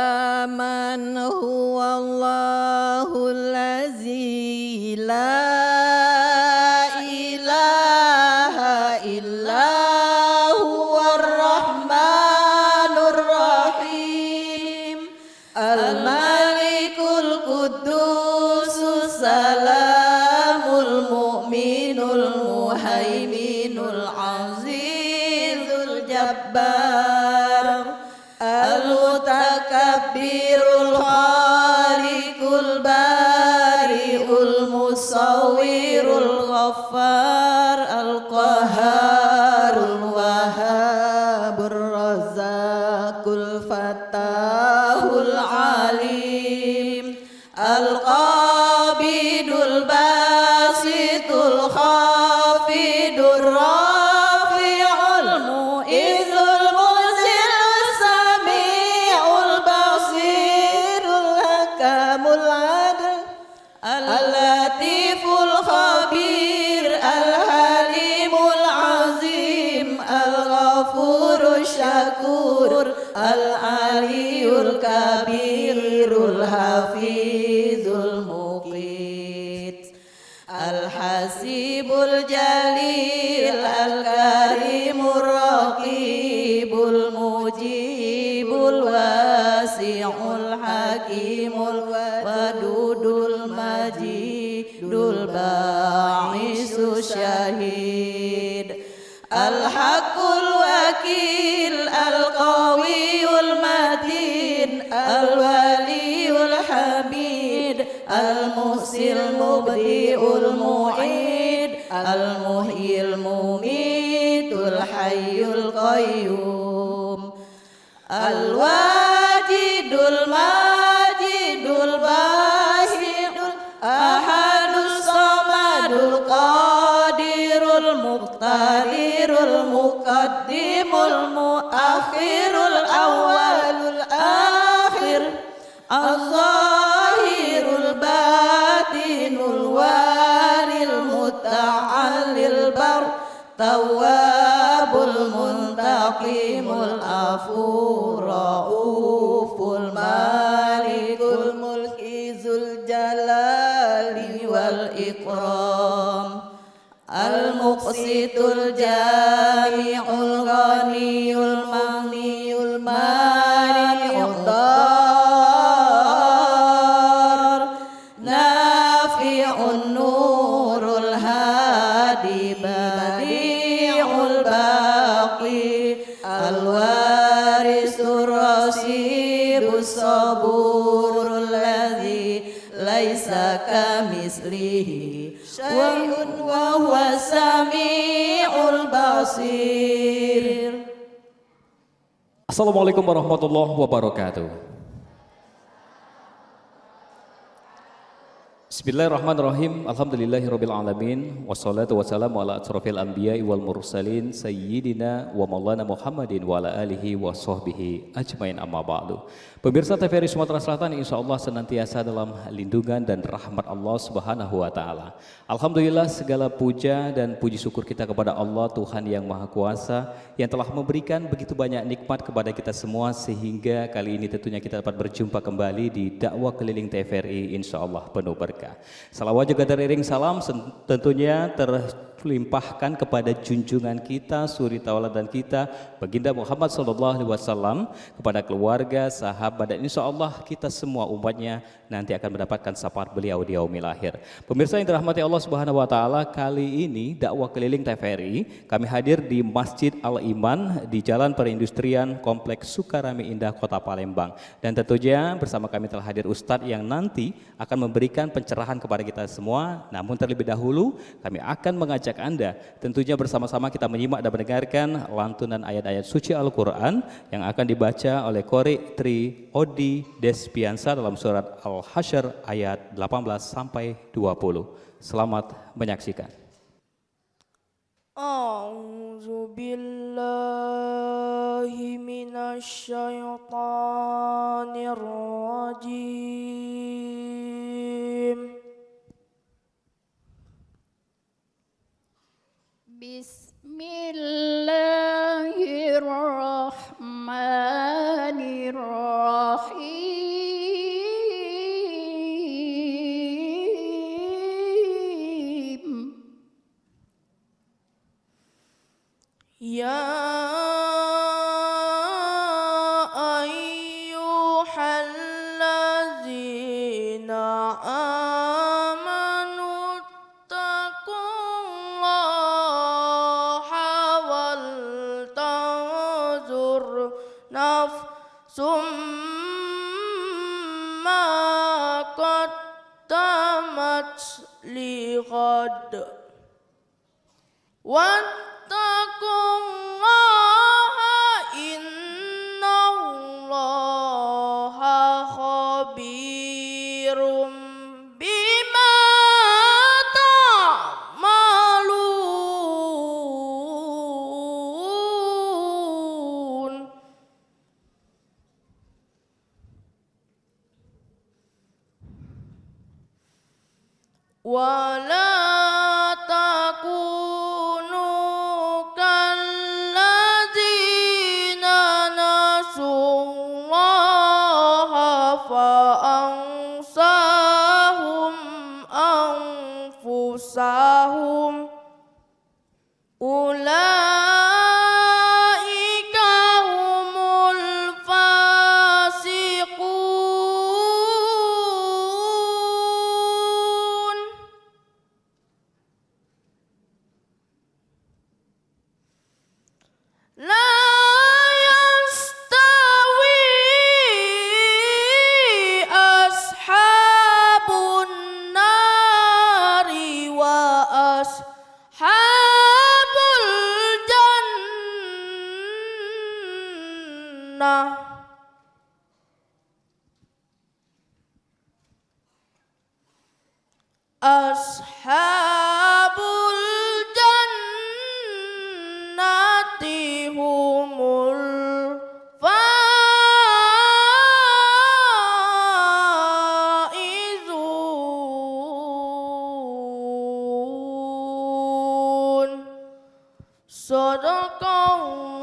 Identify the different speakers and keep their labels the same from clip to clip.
Speaker 1: Ya man huwallahul ladzi la ilaha illa huwar rahmanur rahim al-malikul quddusus salamul mu'minul muhaiminul azizul jabbar al-mutakabbirul khaliqul bari'ul musawwirul ghaffar al-qahharul wahhabur razzaqul fattahul alim al-qabidul basitul khafidur rafi'ul mu'izzul muzillus sami'ul basirul hakamul adl al-latiful khabir al-halimul azim al-ghafurul syakur al-aliyul kabirul hafizul muqit al-hasibul jalil al-karimur raqibul mujibul wasi'ul hakimul wadudul majidul ba'isus syahid al-haqqul wakil al-qawiyul matin al-waliyul hamid al-muhsil mubdi'ul mu'id al-muhyil mumitul hayyul qayyum al-wajidul majidul basidul ahadus samadul qadirul muqtadirul muqaddimul muakhirul awwalul akhir az-zahirul batinul walil muta'allil bar tawwabul muntaqimul afur rauful malikul mulki zul jalali wal ikram al-muqsitul jami'ul ghaniyul maghniyul mani'ud dar nafi'un nurul hadi badi'ul baqi al-warisur rasibus saburul ladzi laisa kamislihi syai'un wa huwa sami'ul basir.
Speaker 2: Assalamualaikum warahmatullahi wabarakatuh. Bismillahirrahmanirrahim. Alhamdulillahirabbil alamin wassalatu wassalamu ala asrofil anbiya'i wal mursalin sayyidina wa maulana Muhammadin wa ala alihi wa sahbihi ajmain amma ba'du. Pemirsa TVRI Sumatera Selatan insyaallah senantiasa dalam lindungan dan rahmat Allah Subhanahu wa taala. Alhamdulillah segala puja dan puji syukur kita kepada Allah Tuhan yang Maha Kuasa yang telah memberikan begitu banyak nikmat kepada kita semua sehingga kali ini tentunya kita dapat berjumpa kembali di dakwah keliling TVRI insyaallah penuh berkah. Salawat juga teriring salam tentunya terlimpahkan kepada junjungan kita, suri tauladan kita, baginda Muhammad SAW, kepada keluarga, sahabat, dan insya Allah kita semua umatnya nanti akan mendapatkan syafaat beliau di yaumil akhir. Pemirsa yang dirahmati Allah Subhanahu wa taala, kali ini dakwah keliling TVRI kami hadir di Masjid Al-Iman di Jalan Perindustrian Kompleks Sukarami Indah Kota Palembang. Dan tentunya bersama kami telah hadir Ustadz yang nanti akan memberikan pencerahan kepada kita semua. Namun terlebih dahulu kami akan mengajak Anda tentunya bersama-sama kita menyimak dan mendengarkan lantunan ayat-ayat suci Al-Quran yang akan dibaca oleh Qori Tri Odi Despiansa dalam surat Al-Hasyr ayat 18 sampai 20. Selamat menyaksikan.
Speaker 3: A'udzu billahi minasy syaithanir rajim. Bismillahirrahmanirrahim. قدمت لغد واتقوا الله إن الله خبير بما تعملون. ولا تكونوا كالذين نسوا الله فأنساهم أنفسهم أولئك هم الفاسقون. لا يستوي أصحاب النار وأصحاب الجنة. أصحاب الجنة هم الفائزون. صدق الله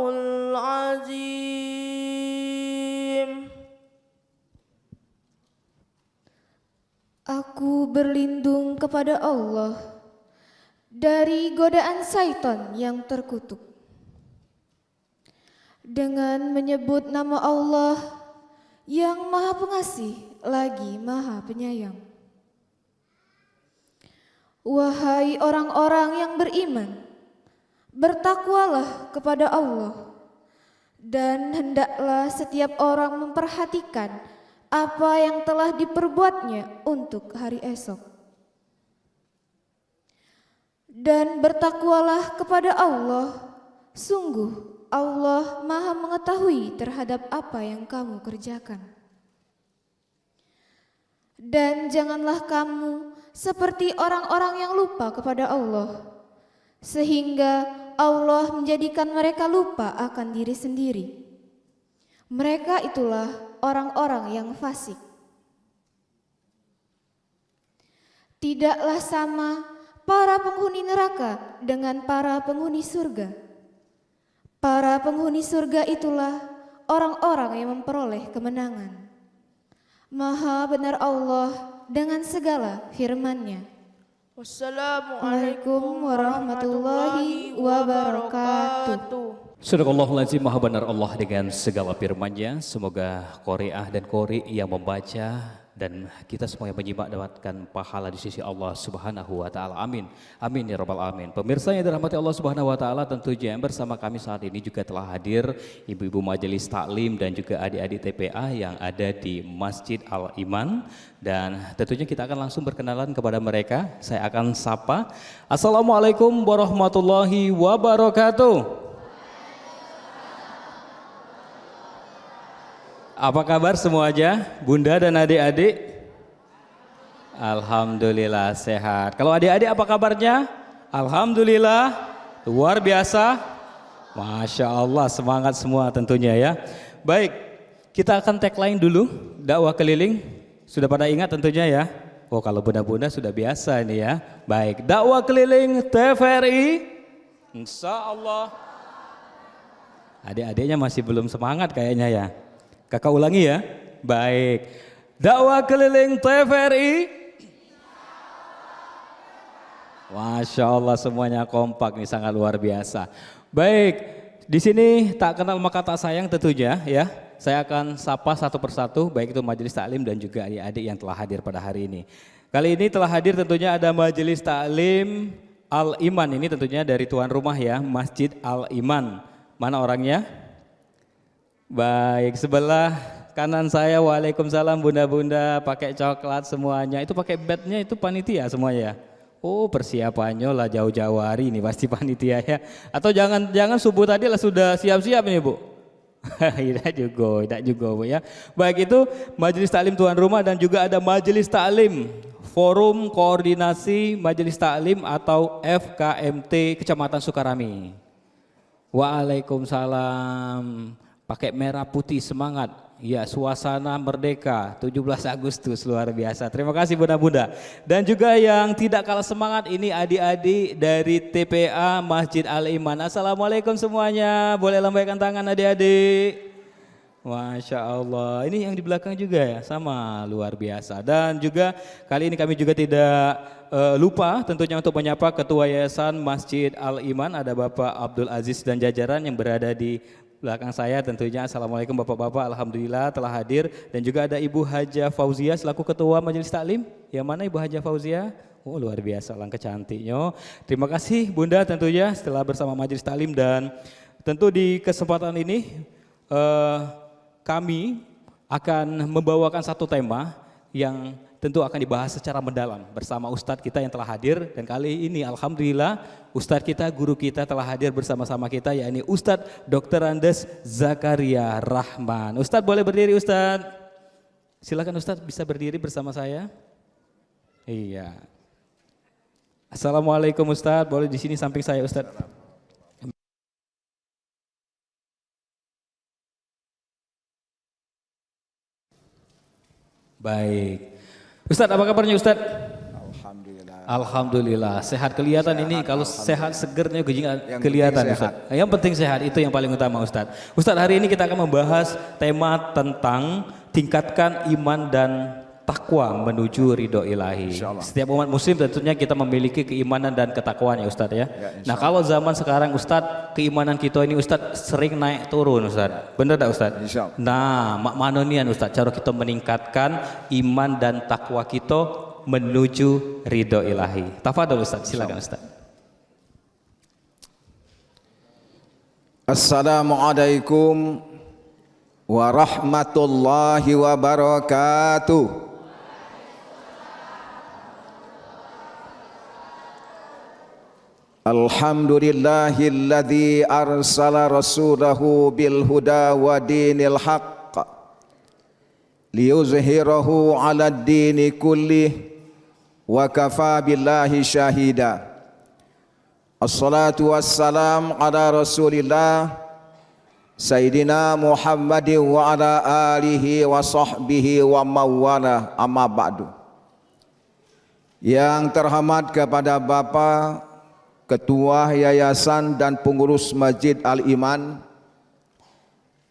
Speaker 3: العظيم.
Speaker 4: Aku berlindung kepada Allah dari godaan syaitan yang terkutuk. Dengan menyebut nama Allah yang Maha Pengasih lagi Maha Penyayang. Wahai orang-orang yang beriman, bertakwalah kepada Allah, dan hendaklah setiap orang memperhatikan apa yang telah diperbuatnya untuk hari esok. Dan bertakwalah kepada Allah, sungguh Allah Maha mengetahui terhadap apa yang kamu kerjakan. Dan janganlah kamu seperti orang-orang yang lupa kepada Allah, sehingga Allah menjadikan mereka lupa akan diri sendiri. Mereka itulah orang-orang yang fasik. Tidaklah sama para penghuni neraka dengan para penghuni surga. Para penghuni surga itulah orang-orang yang memperoleh kemenangan. Maha benar Allah dengan segala firman-Nya.
Speaker 3: Wassalamualaikum
Speaker 4: warahmatullahi wabarakatuh.
Speaker 2: Sadaqallahul Azim, Maha benar Allah dengan segala firman-Nya. Semoga qari'ah dan qari yang membaca dan kita semua yang menyimak dapatkan pahala di sisi Allah Subhanahu wa taala. Amin. Amin ya rabbal alamin. Pemirsa yang dirahmati Allah Subhanahu wa taala, tentunya bersama kami saat ini juga telah hadir ibu-ibu majelis taklim dan juga adik-adik TPA yang ada di Masjid Al Iman, dan tentunya kita akan langsung berkenalan kepada mereka. Saya akan sapa. Assalamualaikum warahmatullahi wabarakatuh. Apa kabar semuanya, bunda dan adik-adik? Alhamdulillah sehat. Kalau adik-adik apa kabarnya? Alhamdulillah, luar biasa. Masya Allah, semangat semua tentunya ya. Baik, kita akan tagline dulu, dakwah keliling. Sudah pada ingat tentunya ya? Oh, kalau bunda-bunda sudah biasa ini ya. Baik, dakwah keliling TVRI. Insya Allah. Adik-adiknya masih belum semangat kayaknya ya. Kakak ulangi ya. Baik. Dakwah keliling TVRI. Masya Allah, semuanya kompak nih, sangat luar biasa. Baik, di sini tak kenal maka tak sayang tentunya ya. Saya akan sapa satu persatu, baik itu majelis taklim dan juga adik-adik yang telah hadir pada hari ini. Kali ini telah hadir tentunya ada majelis taklim Al Iman, ini tentunya dari tuan rumah ya, Masjid Al Iman. Mana orangnya? Baik, sebelah Kanan saya waalaikumsalam bunda-bunda pakai coklat semuanya. Itu pakai badnya itu panitia semuanya. Oh persiapannya lah jauh-jauh hari ini pasti panitia ya. Atau jangan subuh tadi lah sudah siap-siap nih Bu. tidak juga Bu ya. Baik itu majelis taklim tuan rumah dan juga ada majelis taklim Forum Koordinasi Majelis Taklim atau FKMT Kecamatan Sukarami. Waalaikumsalam. Pakai merah putih semangat. Ya, suasana merdeka 17 Agustus luar biasa. Terima kasih bunda-bunda. Dan juga yang tidak kalah semangat ini adik-adik dari TPA Masjid Al-Iman. Assalamualaikum semuanya. Boleh lambaikan tangan adik-adik. Masya Allah. Ini yang di belakang juga ya, sama luar biasa. Dan juga kali ini kami juga tidak lupa tentunya untuk menyapa Ketua Yayasan Masjid Al-Iman, ada Bapak Abdul Aziz dan jajaran yang berada di belakang saya tentunya. Assalamualaikum Bapak-Bapak, Alhamdulillah telah hadir. Dan juga ada Ibu Haja Fauzia selaku Ketua Majelis Taklim. Yang mana Ibu Haja Fauzia? Oh luar biasa, langkah cantiknya. Terima kasih Bunda tentunya setelah bersama Majelis Taklim. Dan tentu di kesempatan ini kami akan membawakan satu tema yang tentu akan dibahas secara mendalam bersama Ustadz kita yang telah hadir. Dan kali ini Alhamdulillah Ustadz kita, guru kita telah hadir bersama-sama kita, yakni Ustadz Dr. Andes Zakaria Rahman. Ustadz boleh berdiri Ustadz? Silakan Ustadz bisa berdiri bersama saya. Iya. Assalamualaikum Ustadz, boleh di sini samping saya Ustadz. Baik. Ustadz apa kabarnya Ustadz?
Speaker 5: Alhamdulillah.
Speaker 2: Alhamdulillah. Sehat kelihatan sehat, ini kalau sehat segernya kelihatan Ustadz. Yang penting sehat itu yang paling utama Ustadz. Ustadz hari ini kita akan membahas tema tentang tingkatkan iman dan takwa menuju ridho ilahi. Setiap umat muslim tentunya kita memiliki keimanan dan ketakwaan ya Ustadz ya. Nah kalau zaman sekarang Ustadz, keimanan kita ini Ustadz sering naik turun Ustadz. Bener tak Ustadz? Nah mak manonian Ustadz, cara kita meningkatkan iman dan takwa kita menuju ridho ilahi. Tafadhol Ustadz, silakan Ustadz.
Speaker 5: Assalamualaikum warahmatullahi wabarakatuh. Alhamdulillahilladzi arsala rasulahu bil huda wa dinil haqq liyuzhirahu 'alad dini kullih wa kafa billahi syahida. Assalatu wassalam ala Rasulillah Sayyidina Muhammadin wa ala alihi wa sahbihi wa mawala, amma ba'du. Yang terhormat kepada Bapak Ketua Yayasan dan Pengurus Masjid Al-Iman,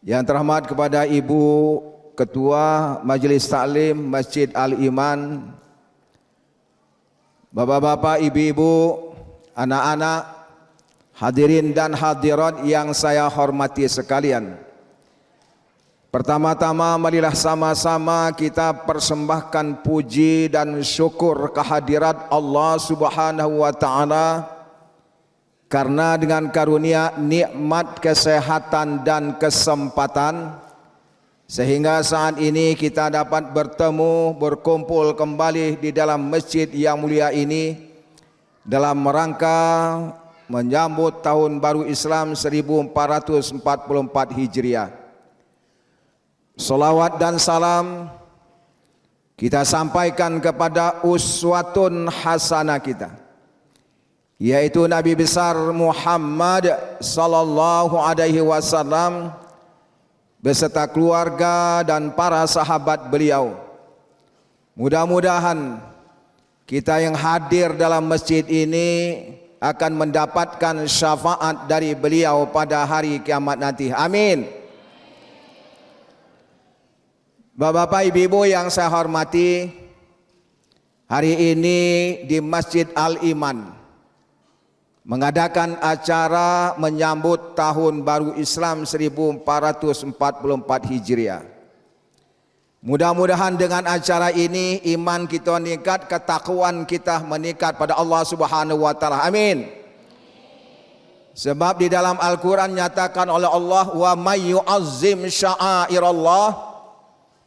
Speaker 5: yang terhormat kepada Ibu Ketua Majelis Taklim Masjid Al-Iman, Bapak-bapak, ibu-ibu, anak-anak, hadirin dan hadirat yang saya hormati sekalian. Pertama-tama marilah sama-sama kita persembahkan puji dan syukur kehadirat Allah Subhanahu wa taala, karena dengan karunia nikmat kesehatan dan kesempatan sehingga saat ini kita dapat bertemu, berkumpul kembali di dalam masjid yang mulia ini dalam rangka menyambut tahun baru Islam 1444 Hijriah. Salawat dan salam kita sampaikan kepada uswatun hasanah kita, yaitu Nabi besar Muhammad sallallahu alaihi wasallam beserta keluarga dan para sahabat beliau. Mudah-mudahan kita yang hadir dalam masjid ini akan mendapatkan syafaat dari beliau pada hari kiamat nanti. Amin. Bapak-bapak, ibu-ibu yang saya hormati, hari ini di Masjid Al-Iman mengadakan acara menyambut tahun baru Islam 1444 Hijriah. Mudah-mudahan dengan acara ini iman kita meningkat, ketakwaan kita meningkat pada Allah Subhanahu wa taala. Amin. Sebab di dalam Al-Qur'an nyatakan oleh Allah, wa may yu'azzim sya'airallah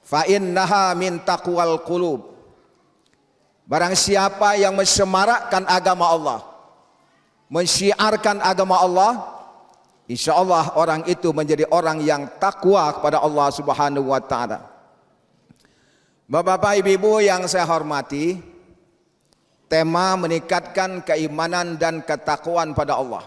Speaker 5: fa innaha min taqwal qulub. Barang siapa yang mensemarakkan agama Allah, mensyiarkan agama Allah, insyaallah orang itu menjadi orang yang takwa kepada Allah Subhanahu wa taala. Bapak-bapak, ibu-ibu yang saya hormati, tema meningkatkan keimanan dan ketakwaan pada Allah.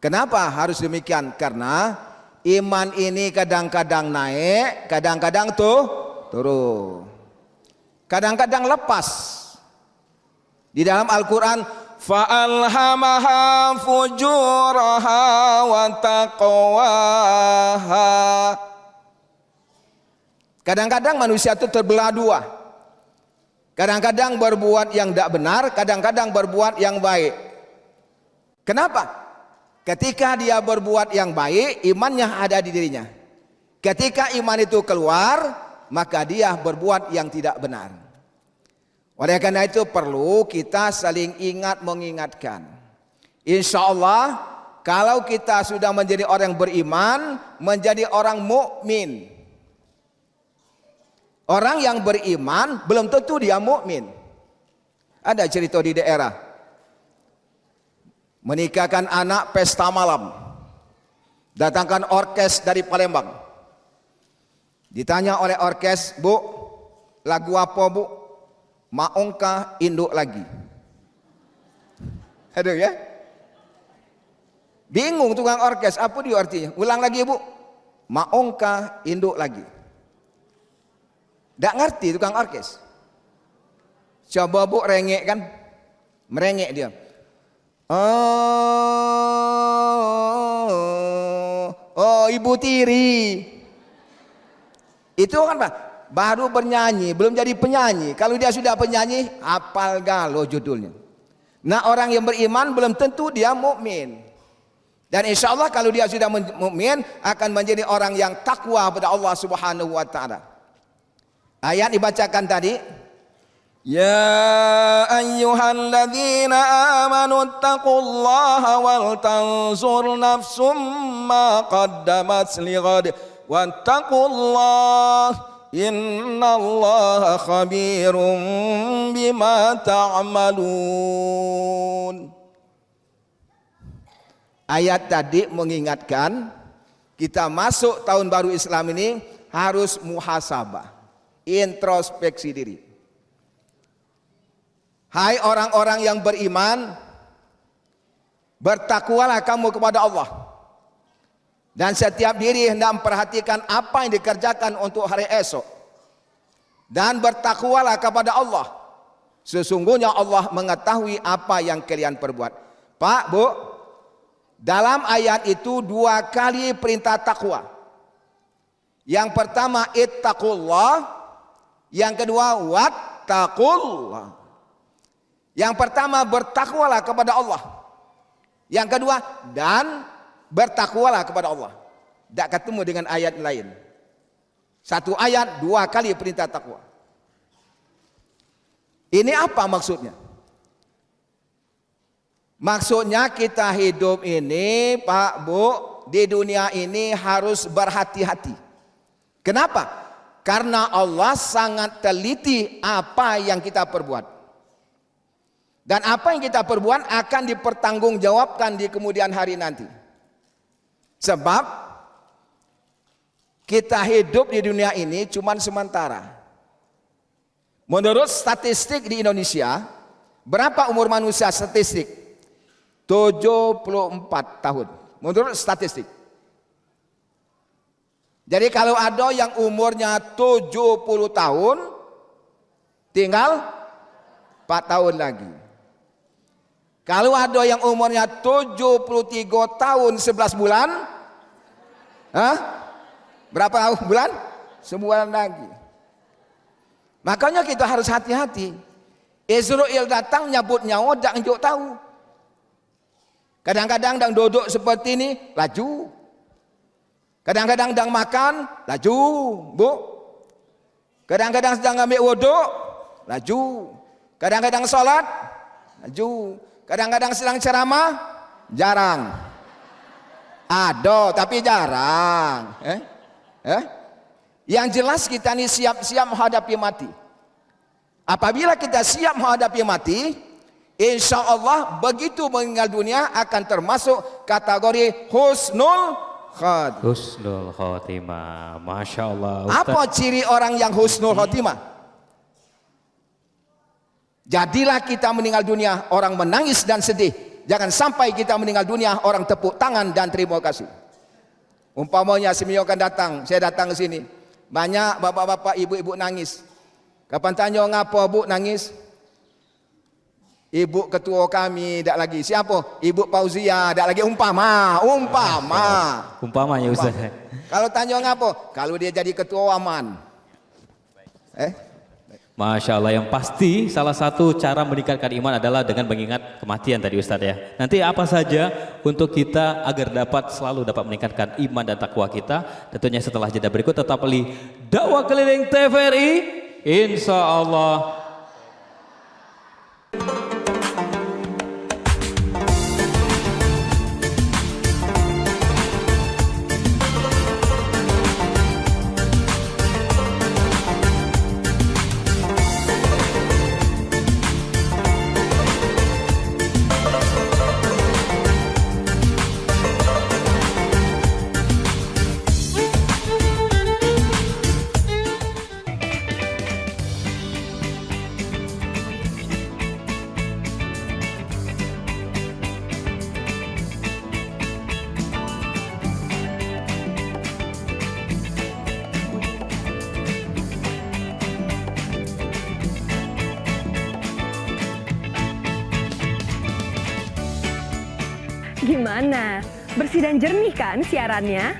Speaker 5: Kenapa harus demikian? Karena iman ini kadang-kadang naik, kadang-kadang turun. Kadang-kadang lepas. Di dalam Al-Quran, fa'alhamaha fujuraha wa taqwaha. Kadang-kadang manusia itu terbelah dua. Kadang-kadang berbuat yang tidak benar, kadang-kadang berbuat yang baik. Kenapa? Ketika dia berbuat yang baik, imannya ada di dirinya. Ketika iman itu keluar, maka dia berbuat yang tidak benar. Oleh karena itu perlu kita saling ingat mengingatkan. Insya Allah kalau kita sudah menjadi orang beriman, menjadi orang mukmin. Orang yang beriman belum tentu dia mukmin. Ada cerita di daerah, menikahkan anak pesta malam, datangkan orkes dari Palembang. Ditanya oleh orkes, "Bu, lagu apa, Bu?" "Maongkah induk lagi." Aduh ya. Bingung tukang orkes, apa dia artinya? Ulang lagi, Bu. "Maongkah induk lagi." Tidak ngerti tukang orkes. Coba Bu rengek kan? Merengek dia. Oh, Ibu Tiri. Itu kan Pak, baru bernyanyi, belum jadi penyanyi. Kalau dia sudah penyanyi, hafal galau judulnya. Nah, orang yang beriman belum tentu dia mukmin. Dan insya Allah kalau dia sudah mukmin akan menjadi orang yang takwa pada Allah Subhanahu wa taala. Ayat dibacakan tadi, ya ayyuhalladzina amanu taqullaha wal tanzur nafsum ma qaddamat lighad wattaqullah innallaha khabirum bima ta'malun. Ayat tadi mengingatkan kita masuk tahun baru Islam ini harus muhasabah, introspeksi diri. Hai orang-orang yang beriman, bertakwalah kamu kepada Allah. Dan setiap diri hendak memperhatikan apa yang dikerjakan untuk hari esok. Dan bertakwalah kepada Allah. Sesungguhnya Allah mengetahui apa yang kalian perbuat. Pak, Bu, dalam ayat itu 2 kali perintah takwa. Yang pertama ittaqullah, yang kedua wattaqullah. Yang pertama bertakwalah kepada Allah. Yang kedua dan bertakwalah kepada Allah. Tidak ketemu dengan ayat lain. Satu ayat 2 kali perintah takwa. Ini apa maksudnya? Maksudnya kita hidup ini, Pak, Bu, di dunia ini harus berhati-hati. Kenapa? Karena Allah sangat teliti apa yang kita perbuat. Dan apa yang kita perbuat akan dipertanggungjawabkan di kemudian hari nanti. Sebab kita hidup di dunia ini cuma sementara. Menurut statistik di Indonesia, berapa umur manusia statistik? 74 tahun. Menurut statistik. Jadi kalau ada yang umurnya 70 tahun, tinggal 4 tahun lagi. Kalau ada yang umurnya 73 tahun 11 bulan, berapa bulan? Sebulan lagi. Makanya kita harus hati-hati. Israel datang nyabut nyawa, tak njuk tahu. Kadang-kadang dang duduk seperti ini, laju. Kadang-kadang dang makan, laju, Bu. Kadang-kadang sedang ambil wuduk, laju. Kadang-kadang sholat, laju. Kadang-kadang sedang ceramah, jarang. Ada tapi jarang. Yang jelas kita ini siap-siap menghadapi mati. Apabila kita siap menghadapi mati, insya Allah begitu meninggal dunia akan termasuk kategori husnul khotimah.
Speaker 2: Husnul khotimah. Masya Allah Ustaz.
Speaker 5: Apa ciri orang yang husnul khotimah? Jadilah kita meninggal dunia orang menangis dan sedih. Jangan sampai kita meninggal dunia orang tepuk tangan dan terima kasih. Umpamanya semio akan datang, saya datang ke sini, banyak bapak-bapak, ibu-ibu nangis. Kapan tanya ngapa bu nangis? Ibu ketua kami tak lagi. Siapa? Ibu Fauzia tak lagi. Umpamanya
Speaker 2: Ustaz.
Speaker 5: Kalau tanya ngapa? Kalau dia jadi ketua aman.
Speaker 2: Masya Allah, yang pasti salah satu cara meningkatkan iman adalah dengan mengingat kematian tadi Ustaz ya. Nanti apa saja untuk kita agar selalu dapat meningkatkan iman dan takwa kita, tentunya setelah jeda berikut tetap di Dakwah Keliling TVRI, insya Allah.
Speaker 6: Gimana? Bersih dan jernih kan siarannya?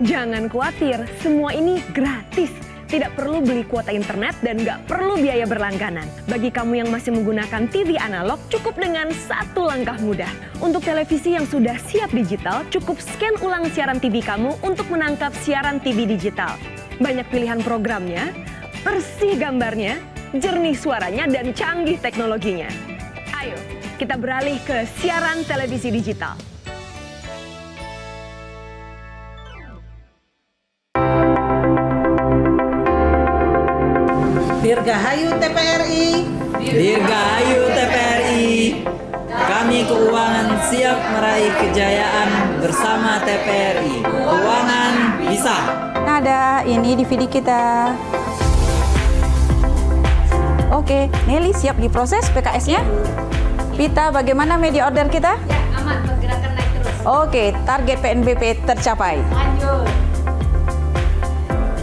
Speaker 6: Jangan khawatir, semua ini gratis. Tidak perlu beli kuota internet dan nggak perlu biaya berlangganan. Bagi kamu yang masih menggunakan TV analog, cukup dengan satu langkah mudah. Untuk televisi yang sudah siap digital, cukup scan ulang siaran TV kamu untuk menangkap siaran TV digital. Banyak pilihan programnya, bersih gambarnya, jernih suaranya, dan canggih teknologinya. Ayo, kita beralih ke siaran televisi digital.
Speaker 1: Dirgahayu TVRI.
Speaker 7: Dirgahayu TVRI. Kami keuangan siap meraih kejayaan bersama TVRI. Keuangan bisa.
Speaker 8: Ada ini DVD kita. Oke, Nelly siap diproses PKS-nya? Pita, bagaimana media order kita?
Speaker 9: Ya, aman, pergerakan naik terus.
Speaker 8: Oke, target PNBP tercapai.
Speaker 9: Lanjut.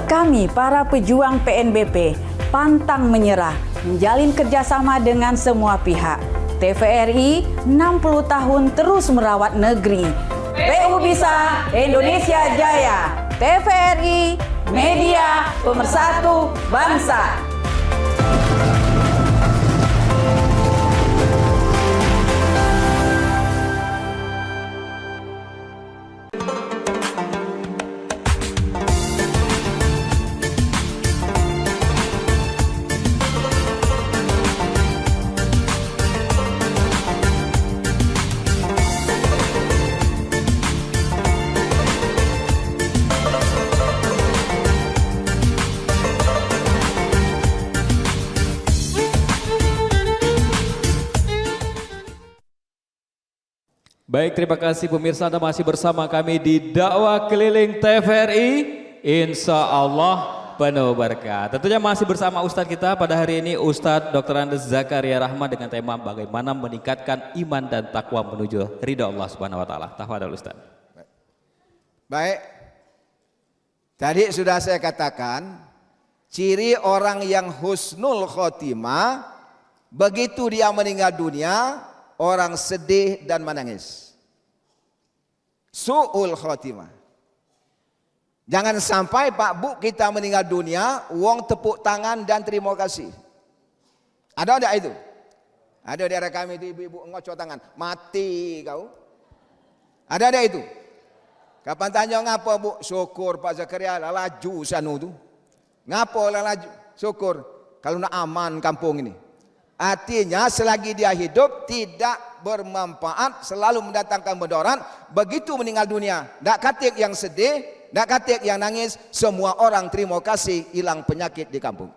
Speaker 8: Kami, para pejuang PNBP, pantang menyerah, menjalin kerjasama dengan semua pihak. TVRI 60 tahun terus merawat negeri. PU bisa, Indonesia jaya. TVRI, media pemersatu bangsa.
Speaker 2: Baik, terima kasih pemirsa, Anda masih bersama kami di Dakwah Keliling TVRI. Insya Allah penuh berkah. Tentunya masih bersama Ustadz kita pada hari ini, Ustadz Dr. Andes Zakaria Rahmat, dengan tema bagaimana meningkatkan iman dan takwa menuju ridha Allah Subhanahu Wa Taala. Tafadhol Ustadz.
Speaker 5: Baik, tadi sudah saya katakan, ciri orang yang husnul khotimah, begitu dia meninggal dunia, orang sedih dan menangis. Su'ul khotimah. Jangan sampai Pak Bu kita meninggal dunia, uang tepuk tangan dan terima kasih. Ada enggak itu? Ada daerah kami itu ibu-ibu ngocok tangan, mati kau. Ada enggak itu? Kapan tanya ngapa Bu? Syukur Pak Zakaria, laju sanu tu. Ngapa laju? Syukur kalau nak aman kampung ini. Artinya selagi dia hidup tidak bermanfaat, selalu mendatangkan mudarat. Begitu meninggal dunia, tak katik yang sedih, nak katik yang nangis, semua orang terima kasih hilang penyakit di kampung.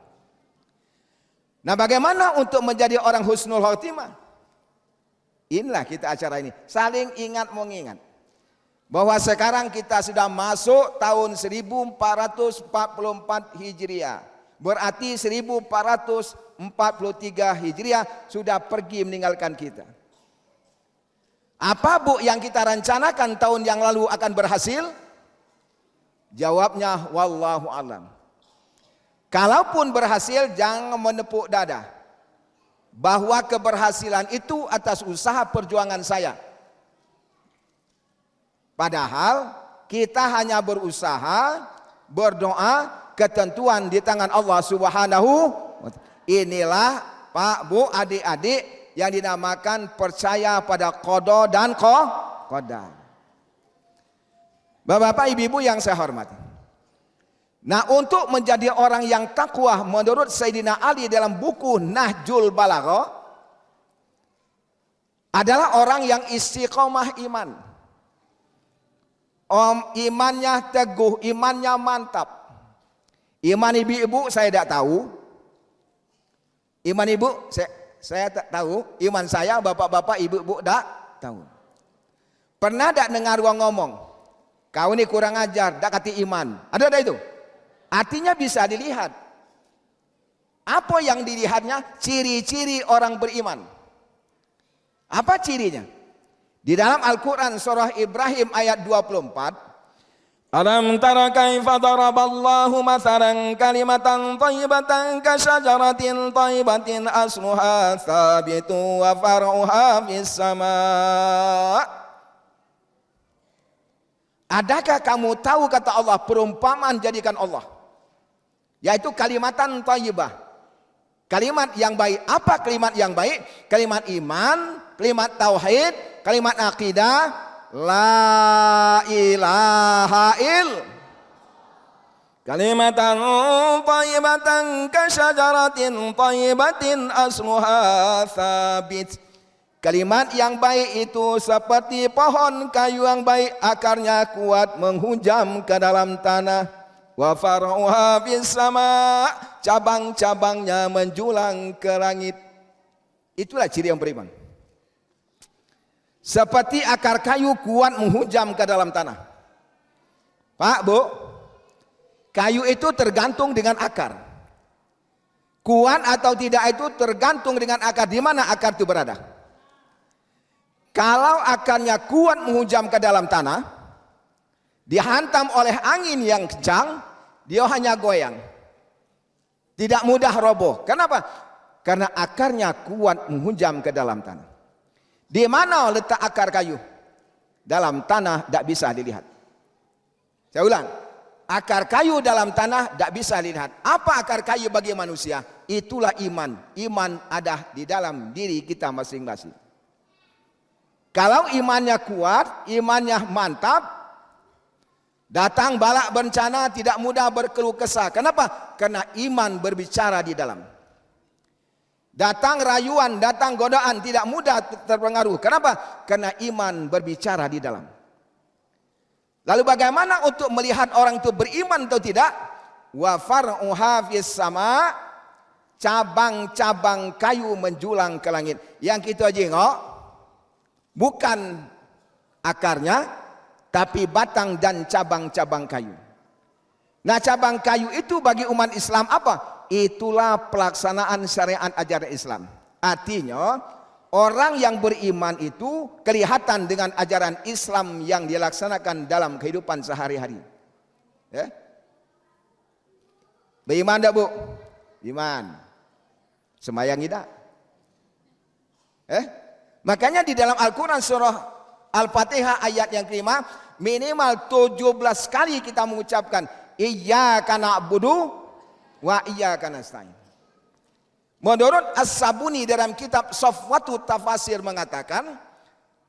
Speaker 5: Nah, bagaimana untuk menjadi orang husnul khotimah? Inilah kita acara ini, saling ingat mengingat bahwa sekarang kita sudah masuk tahun 1444 Hijriah. Berarti 1443 Hijriah sudah pergi meninggalkan kita. Apa Bu yang kita rencanakan tahun yang lalu akan berhasil? Jawabnya wallahu alam. Kalaupun berhasil, jangan menepuk dada bahwa keberhasilan itu atas usaha perjuangan saya. Padahal kita hanya berusaha, berdoa, ketentuan di tangan Allah Subhanahu wa ta'ala. Inilah Pak, Bu, adik-adik yang dinamakan percaya pada qada dan qadar. Bapak-bapak, ibu-ibu yang saya hormati. Nah, untuk menjadi orang yang takwa menurut Sayyidina Ali dalam buku Nahjul Balaghah adalah orang yang istiqomah iman. Imannya teguh, imannya mantap. Iman ibu-ibu saya tidak tahu. Iman ibu saya tak tahu. Iman saya bapak-bapak ibu-ibu tak tahu. Pernah tak dengar orang ngomong, kau ini kurang ajar, tak kati iman. Ada itu? Artinya bisa dilihat. Apa yang dilihatnya? Ciri-ciri orang beriman. Apa cirinya? Di dalam Al-Quran surah Ibrahim ayat 24. Alam tara kaifa daraballahu mathalan kalimatan thayyibatan kasyajaratin thayyibatin asluha thabitu wa far'uha fis sama'. Adakah kamu tahu kata Allah perumpamaan jadikan Allah? Yaitu kalimatan thayyibah. Kalimat yang baik. Apa kalimat yang baik? Kalimat iman, kalimat tauhid, kalimat akidah, la ilaha il. Kalimatan thayyibatan kasyajaratin thayyibatin asluha thabit. Kalimat yang baik itu seperti pohon kayu yang baik, akarnya kuat menghujam ke dalam tanah. Wa far'uha fis sama', cabang-cabangnya menjulang ke langit. Itulah ciri yang beriman. Seperti akar kayu kuat menghujam ke dalam tanah. Pak, Bu, kayu itu tergantung dengan akar. Kuat atau tidak itu tergantung dengan akar. Di mana akar itu berada? Kalau akarnya kuat menghujam ke dalam tanah, dihantam oleh angin yang kencang, dia hanya goyang. Tidak mudah roboh. Kenapa? Karena akarnya kuat menghujam ke dalam tanah. Di mana letak akar kayu? Dalam tanah tidak bisa dilihat. Saya ulang. Akar kayu dalam tanah tidak bisa dilihat. Apa akar kayu bagi manusia? Itulah iman. Iman ada di dalam diri kita masing-masing. Kalau imannya kuat, imannya mantap, datang balak bencana tidak mudah berkeluh kesah. Kenapa? Karena iman berbicara di dalam. Datang rayuan, datang godaan tidak mudah terpengaruh. Kenapa? Karena iman berbicara di dalam. Lalu bagaimana untuk melihat orang itu beriman atau tidak? Wa far'uha fis sama', cabang-cabang kayu menjulang ke langit. Yang kita jengok bukan akarnya, tapi batang dan cabang-cabang kayu. Nah, cabang kayu itu bagi umat Islam apa? Itulah pelaksanaan syariat ajaran Islam. Artinya, orang yang beriman itu kelihatan dengan ajaran Islam yang dilaksanakan dalam kehidupan sehari-hari. Ya? Beriman tak, Bu? Iman. Semayang tidak? Makanya di dalam Al-Quran surah Al-Fatihah ayat yang kelima, minimal 17 kali kita mengucapkan iyyaka na'budu wa iyyaka nasta'in. Menurut As-Sabuni dalam kitab Safwatu Tafasir mengatakan,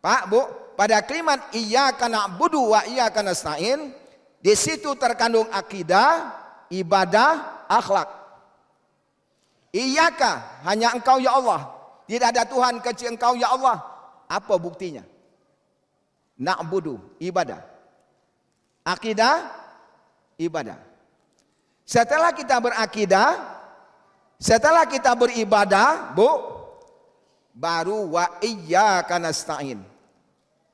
Speaker 5: Pak, Bu, pada kalimat iyyaka na'budu wa iyyaka nasta'in, di situ terkandung akidah, ibadah, akhlak. Iyyaka, hanya Engkau ya Allah. Tidak ada Tuhan kecuali Engkau ya Allah. Apa buktinya? Na'budu, ibadah. Akidah, ibadah. Setelah kita berakidah, setelah kita beribadah, Bu, baru wa iyyaka nasta'in.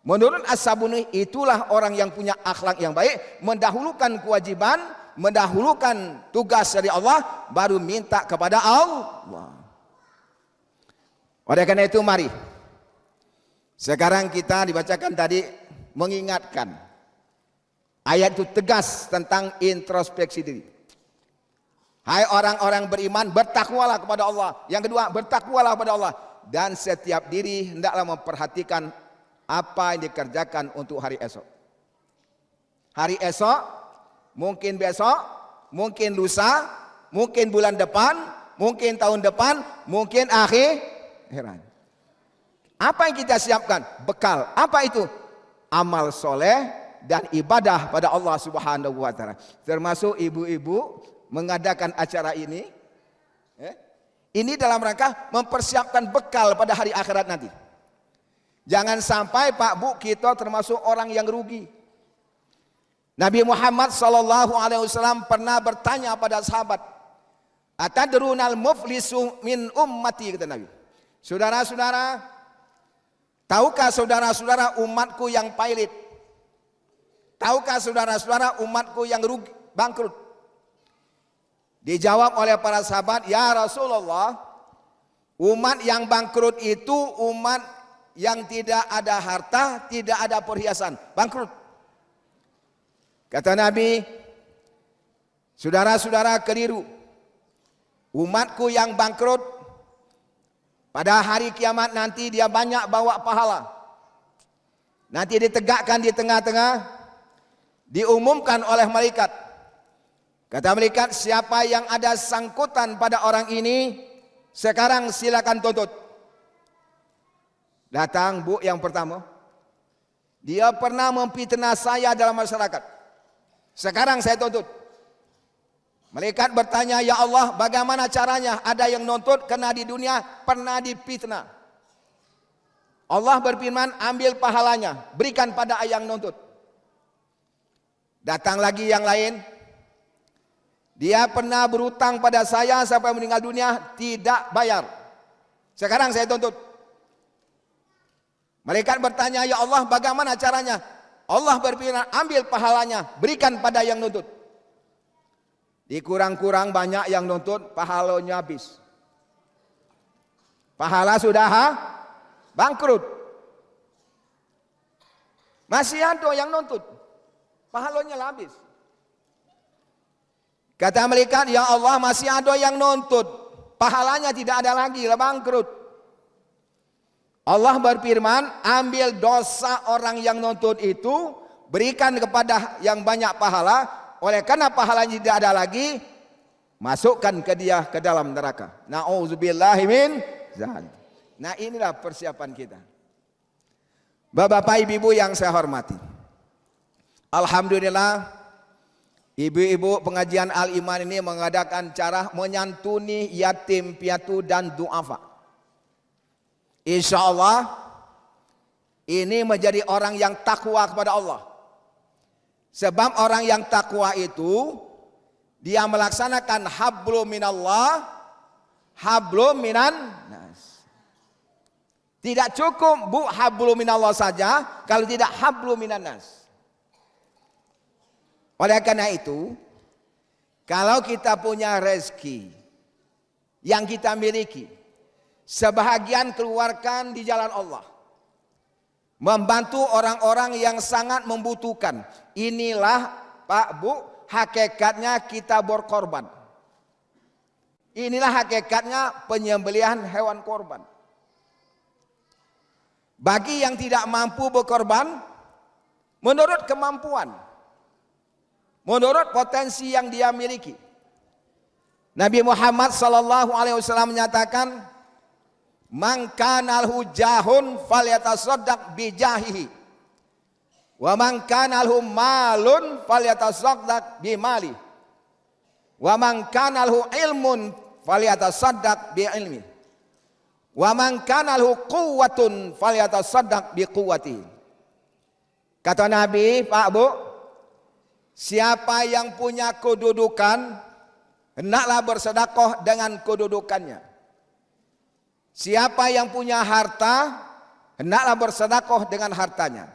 Speaker 5: Menurut As-Sabuni, itulah orang yang punya akhlak yang baik, mendahulukan kewajiban, mendahulukan tugas dari Allah, baru minta kepada Allah. Oleh karena itu mari sekarang kita dibacakan tadi mengingatkan ayat itu tegas tentang introspeksi diri. Hai orang-orang beriman, bertakwalah kepada Allah. Yang kedua, bertakwalah kepada Allah, dan setiap diri hendaklah memperhatikan apa yang dikerjakan untuk hari esok. Hari esok, mungkin besok, mungkin lusa, mungkin bulan depan, mungkin tahun depan, mungkin akhirat. Apa yang kita siapkan? Bekal. Apa itu? Amal soleh dan ibadah pada Allah Subhanahu wa Ta'ala. Termasuk ibu-ibu mengadakan acara ini. Ini dalam rangka mempersiapkan bekal pada hari akhirat nanti. Jangan sampai Pak Bu kita termasuk orang yang rugi. Nabi Muhammad SAW pernah bertanya pada sahabat, atadrunal muflisu min ummati, kata Nabi. Saudara-saudara, tahukah saudara-saudara umatku yang pailit? Tahukah saudara-saudara umatku yang rugi, bangkrut? Dijawab oleh para sahabat, ya Rasulullah, umat yang bangkrut itu umat yang tidak ada harta, tidak ada perhiasan, bangkrut. Kata Nabi, saudara-saudara keliru. Umatku yang bangkrut pada hari kiamat nanti dia banyak bawa pahala. Nanti ditegakkan di tengah-tengah, diumumkan oleh malaikat. Kata malaikat, siapa yang ada sangkutan pada orang ini, sekarang silakan tuntut. Datang Bu yang pertama, dia pernah memfitnah saya dalam masyarakat, sekarang saya tuntut. Malaikat bertanya, ya Allah, bagaimana caranya? Ada yang nuntut karena di dunia pernah difitnah. Allah berfirman, ambil pahalanya, berikan pada yang nuntut. Datang lagi yang lain, dia pernah berutang pada saya sampai meninggal dunia, tidak bayar. Sekarang saya tuntut. Malaikat bertanya, ya Allah, bagaimana caranya? Allah berfirman, ambil pahalanya, berikan pada yang nuntut. Dikurang-kurang banyak yang nuntut, pahalanya habis. Pahala sudah bangkrut. Masih ada yang nuntut, pahalanya habis. Kata malaikat, ya Allah, masih ada yang nuntut, pahalanya tidak ada lagi, bangkrut. Allah berfirman, ambil dosa orang yang nuntut itu, berikan kepada yang banyak pahala. Oleh karena pahalanya tidak ada lagi, masukkan ke dia ke dalam neraka. Na'udzubillahi min dzalik. Nah, inilah persiapan kita. Bapak-bapak, ibu-ibu yang saya hormati, alhamdulillah, ibu-ibu pengajian Al-Iman ini mengadakan cara menyantuni yatim piatu dan duafa. Insya Allah ini menjadi orang yang takwa kepada Allah. Sebab orang yang takwa itu dia melaksanakan hablum minallah, hablum minan nas. Tidak cukup Bu hablum minallah saja, kalau tidak hablum minan nas. Oleh karena itu, kalau kita punya rezeki yang kita miliki, sebahagian keluarkan di jalan Allah. Membantu orang-orang yang sangat membutuhkan. Inilah Pak Bu, hakikatnya kita berkorban. Inilah hakikatnya penyembelihan hewan korban. Bagi yang tidak mampu berkorban, menurut kemampuan, menurut potensi yang dia miliki. Nabi Muhammad SAW menyatakan, man kana lahu jahun falyatasaddaq bijahihi wa man kana lahu malun falyatasaddaq bimali wa man kana lahu ilmun falyatasaddaq biilmi wa man kana lahu quwwatun falyatasaddaq biquwwatihi. Kata Nabi, Pak Bu, Siapa yang punya kedudukan, hendaklah bersedekah dengan kedudukannya. Siapa yang punya harta, hendaklah bersedekah dengan hartanya.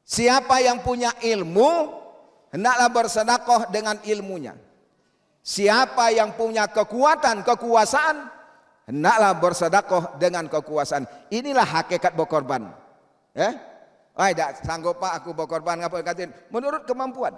Speaker 5: Siapa yang punya ilmu, hendaklah bersedekah dengan ilmunya. Siapa yang punya kekuasaan, hendaklah bersedekah dengan kekuasaan. Inilah hakikat berkorban. Tak sanggup pak aku berkorban, apa katain? Menurut kemampuan.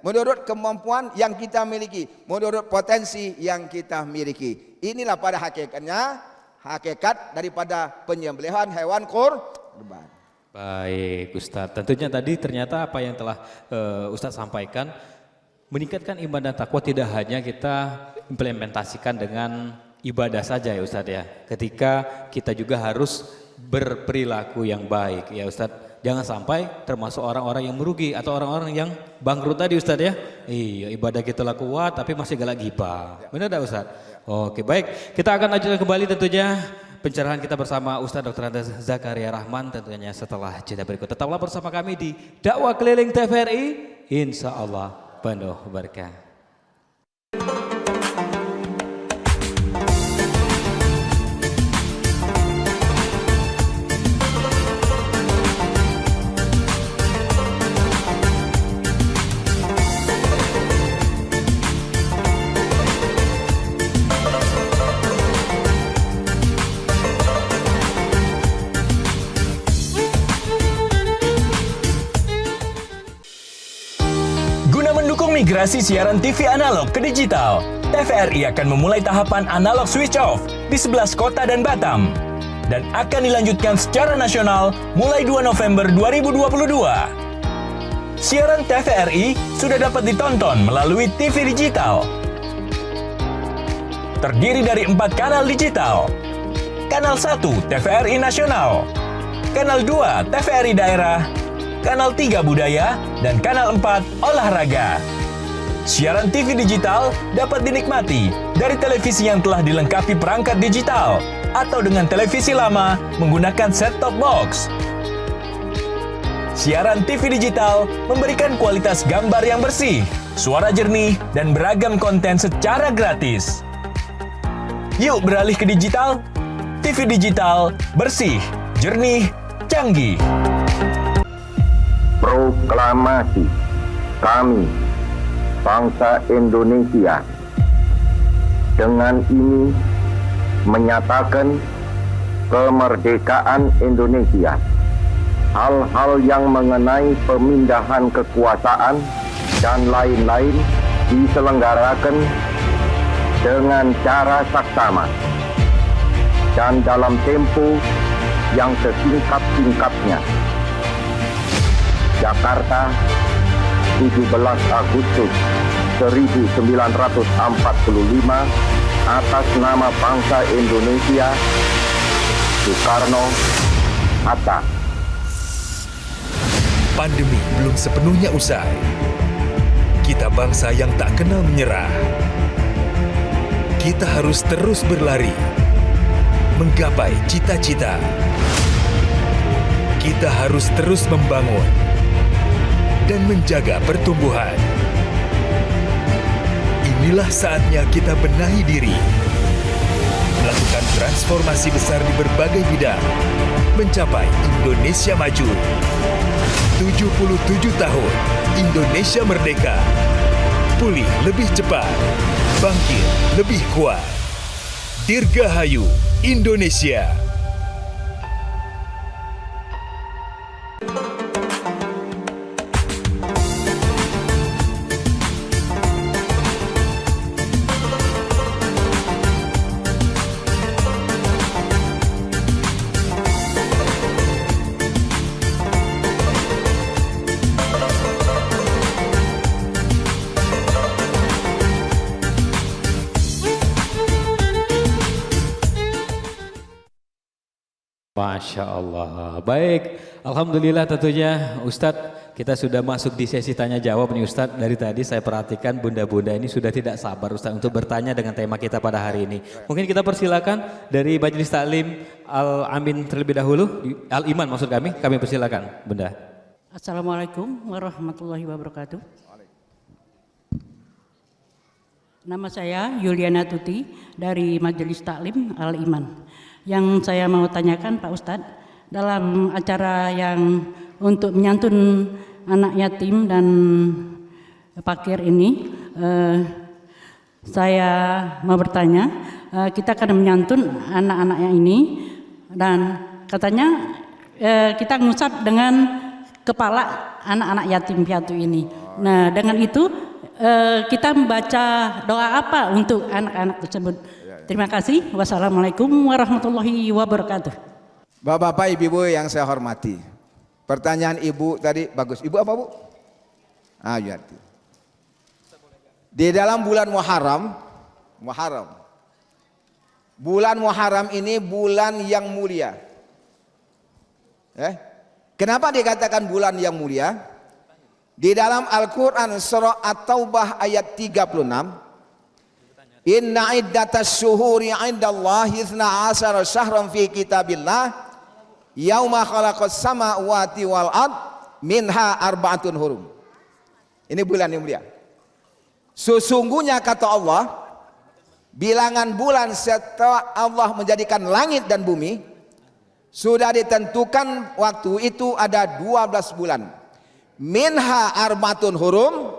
Speaker 5: Menurut kemampuan yang kita miliki, menurut potensi yang kita miliki. Inilah pada hakikatnya hakikat daripada penyembelihan hewan kurban.
Speaker 2: Baik Ustadz, tentunya tadi ternyata apa yang telah Ustadz sampaikan meningkatkan iman dan takwa tidak hanya kita implementasikan dengan ibadah saja ya Ustadz ya. Ketika kita juga harus berperilaku yang baik ya Ustadz. Jangan sampai termasuk orang-orang yang merugi atau orang-orang yang bangkrut tadi Ustadz ya. Iya, ibadah kita lah kuat tapi masih galak ghibah. Benar tak Ustadz? Oke, baik. Kita akan lanjutkan kembali tentunya pencerahan kita bersama Ustadz Dr. Andes Zakaria Rahman tentunya setelah jeda berikut. Tetaplah bersama kami di Dakwah Keliling TVRI. Insya Allah penuh berkah.
Speaker 10: Migrasi siaran TV analog ke digital, TVRI akan memulai tahapan analog switch off di 11 kota dan Batam dan akan dilanjutkan secara nasional mulai 2 November 2022. Siaran TVRI sudah dapat ditonton melalui TV digital. Terdiri dari 4 kanal digital. Kanal 1 TVRI Nasional, Kanal 2 TVRI Daerah, Kanal 3 Budaya, dan Kanal 4 Olahraga. Siaran TV digital dapat dinikmati dari televisi yang telah dilengkapi perangkat digital atau dengan televisi lama menggunakan set-top box. Siaran TV digital memberikan kualitas gambar yang bersih, suara jernih, dan beragam konten secara gratis. Yuk beralih ke digital. TV digital bersih, jernih, canggih.
Speaker 11: Proklamasi kami bangsa Indonesia dengan ini menyatakan kemerdekaan Indonesia. Hal-hal yang mengenai pemindahan kekuasaan dan lain-lain diselenggarakan dengan cara saksama dan dalam tempo yang sesingkat-singkatnya. Jakarta, 17 Agustus 1945, atas nama bangsa Indonesia, Soekarno, Hatta.
Speaker 12: Pandemi belum sepenuhnya usai. Kita bangsa yang tak kenal menyerah. Kita harus terus berlari, menggapai cita-cita. Kita harus terus membangun dan menjaga pertumbuhan. Inilah saatnya kita benahi diri, melakukan transformasi besar di berbagai bidang, mencapai Indonesia maju. 77 tahun, Indonesia merdeka. Pulih lebih cepat, bangkit lebih kuat. Dirgahayu Indonesia.
Speaker 2: Masya Allah. Baik, Alhamdulillah tentunya Ustadz kita sudah masuk di sesi tanya jawab nih Ustadz. Dari tadi saya perhatikan bunda-bunda ini sudah tidak sabar Ustadz untuk bertanya dengan tema kita pada hari ini. Mungkin kita persilakan dari Majelis Taklim Al-Amin terlebih dahulu, Al-Iman maksud kami persilakan Bunda.
Speaker 13: Assalamualaikum warahmatullahi wabarakatuh. Nama saya Yuliana Tuti dari Majelis Taklim Al-Iman. Yang saya mau tanyakan Pak Ustadz, dalam acara yang untuk menyantun anak yatim dan fakir ini, saya mau bertanya, kita akan menyantun anak-anaknya ini dan katanya kita ngusap dengan kepala anak-anak yatim piatu ini. Nah, dengan itu kita membaca doa apa untuk anak-anak tersebut? Terima kasih. Wassalamualaikum warahmatullahi wabarakatuh.
Speaker 5: Bapak-bapak, ibu-ibu yang saya hormati, pertanyaan ibu tadi bagus. Ibu apa, Bu? Yati. Di dalam bulan Muharram, bulan Muharram ini bulan yang mulia. Kenapa dikatakan bulan yang mulia? Di dalam Al-Quran surah At-Taubah ayat 36, Inna iddatas syuhuri indallahi 12 syahran fi kitabillah yauma khalaqas samawati wal ard minha arba'atun hurum. Ini bulan yang mulia. Sesungguhnya kata Allah, bilangan bulan setelah Allah menjadikan langit dan bumi sudah ditentukan waktu itu ada 12 bulan. Minha arba'atun hurum.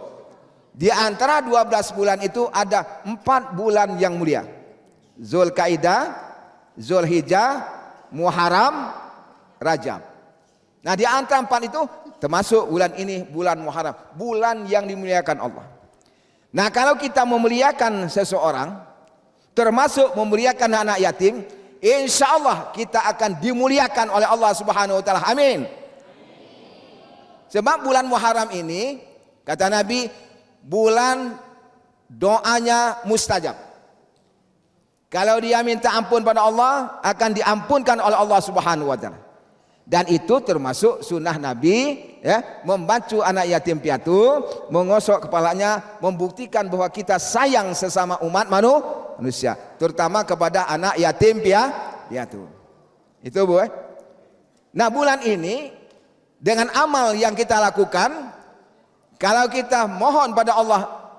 Speaker 5: Di antara 12 bulan itu ada 4 bulan yang mulia. Zulkaidah, Zulhijjah, Muharram, Rajab. Nah, di antara 4 itu termasuk bulan ini, bulan Muharram, bulan yang dimuliakan Allah. Nah, kalau kita memuliakan seseorang, termasuk memuliakan anak yatim, insya Allah kita akan dimuliakan oleh Allah Subhanahu wa Ta'ala. Amin. Sebab bulan Muharram ini, kata Nabi, bulan doanya mustajab. Kalau dia minta ampun pada Allah, akan diampunkan oleh Allah Subhanahu wa Ta'ala. Dan itu termasuk sunnah Nabi, ya, membantu anak yatim piatu, mengosok kepalanya, membuktikan bahwa kita sayang sesama umat manusia, terutama kepada anak yatim piatu. Itu, Bu. Nah, bulan ini dengan amal yang kita lakukan, kalau kita mohon pada Allah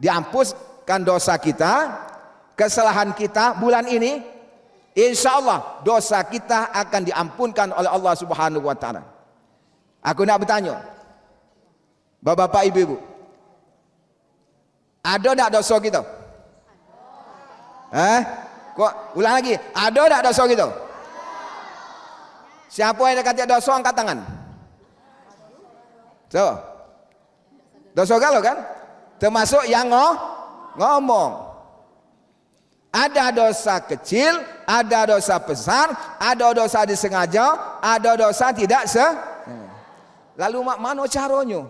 Speaker 5: diampuskan dosa kita, kesalahan kita bulan ini, insya Allah dosa kita akan diampunkan oleh Allah Subhanahu wa Ta'ala. Aku nak bertanya, bapak-bapak, ibu-ibu, ada tak dosa kita? Kok ulang lagi, ada tak dosa kita? Siapa yang kata dosa angkat tangan? Dosa galau kan? Termasuk yang ngomong. Ada dosa kecil, ada dosa besar, ada dosa disengaja, ada dosa tidak Lalu mana caranya?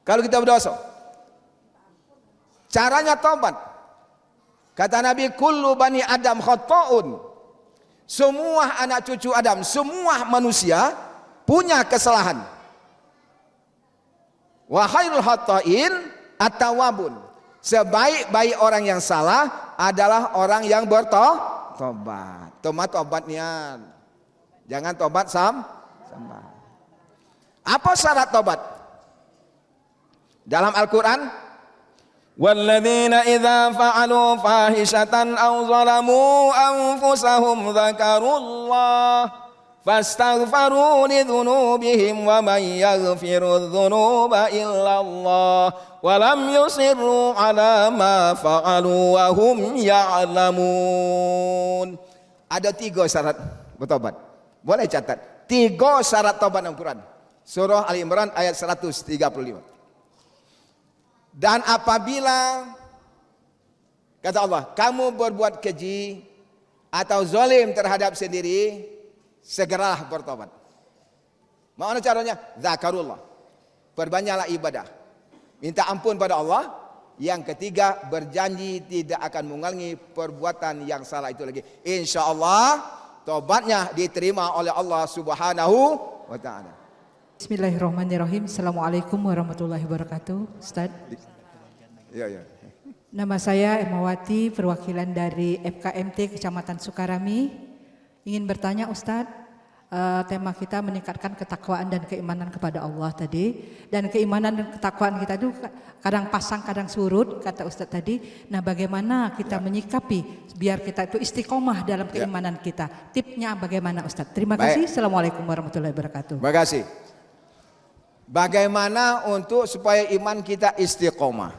Speaker 5: Kalau kita berdosa, caranya tobat. Kata Nabi, kullu bani Adam khata'un. Semua anak cucu Adam, semua manusia punya kesalahan. Wa khairul khata'in at-tawwabun. Sebaik-baik orang yang salah adalah orang yang bertobat. Tobat niat. Jangan tobat sambat. Apa syarat tobat? Dalam Al-Qur'an, walladzina idza fa'alu fahishatan aw zalamu anfusahum dzakarullah fastaghfaru lidzunubihim wa may yaghfiru dzunuba illallah wa lam yusirru ala ma fa'alu wa hum ya'lamun. Ada 3 syarat bertobat. Boleh catat. 3 syarat tobat dalam Quran. Surah Ali Imran ayat 135. Dan apabila kata Allah, kamu berbuat keji atau zalim terhadap sendiri, segeralah bertobat. Mana caranya? Zakarullah. Perbanyaklah ibadah. Minta ampun pada Allah. Yang ketiga, berjanji tidak akan mengulangi perbuatan yang salah itu lagi. Insya Allah tobatnya diterima oleh Allah Subhanahu wa Ta'ala.
Speaker 1: Bismillahirrahmanirrahim. Assalamualaikum warahmatullahi wabarakatuh. Ustaz.
Speaker 5: Ya.
Speaker 1: Nama saya Emawati, perwakilan dari FKMT Kecamatan Sukarami. Ingin bertanya Ustadz, tema kita meningkatkan ketakwaan dan keimanan kepada Allah tadi. Dan keimanan dan ketakwaan kita itu kadang pasang kadang surut kata Ustadz tadi. Nah, bagaimana kita menyikapi biar kita itu istiqomah dalam keimanan kita? Tipnya bagaimana Ustadz? Terima kasih. Assalamualaikum warahmatullahi wabarakatuh.
Speaker 5: Terima kasih. Bagaimana untuk supaya iman kita istiqomah?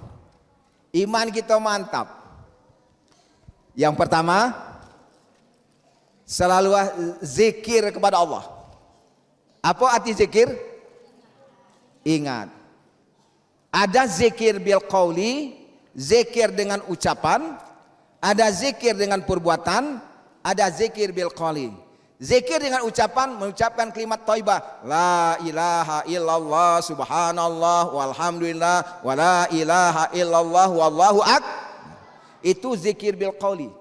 Speaker 5: Iman kita mantap. Yang pertama, selalu zikir kepada Allah. Apa arti zikir? Ingat. Ada zikir bil qauli, zikir dengan ucapan, ada zikir dengan perbuatan, ada zikir bil qauli. Zikir dengan ucapan, mengucapkan kalimat thayyibah, la ilaha illallah subhanallah walhamdulillah wa la ilaha illallah wallahu akbar. Itu zikir bil qauli.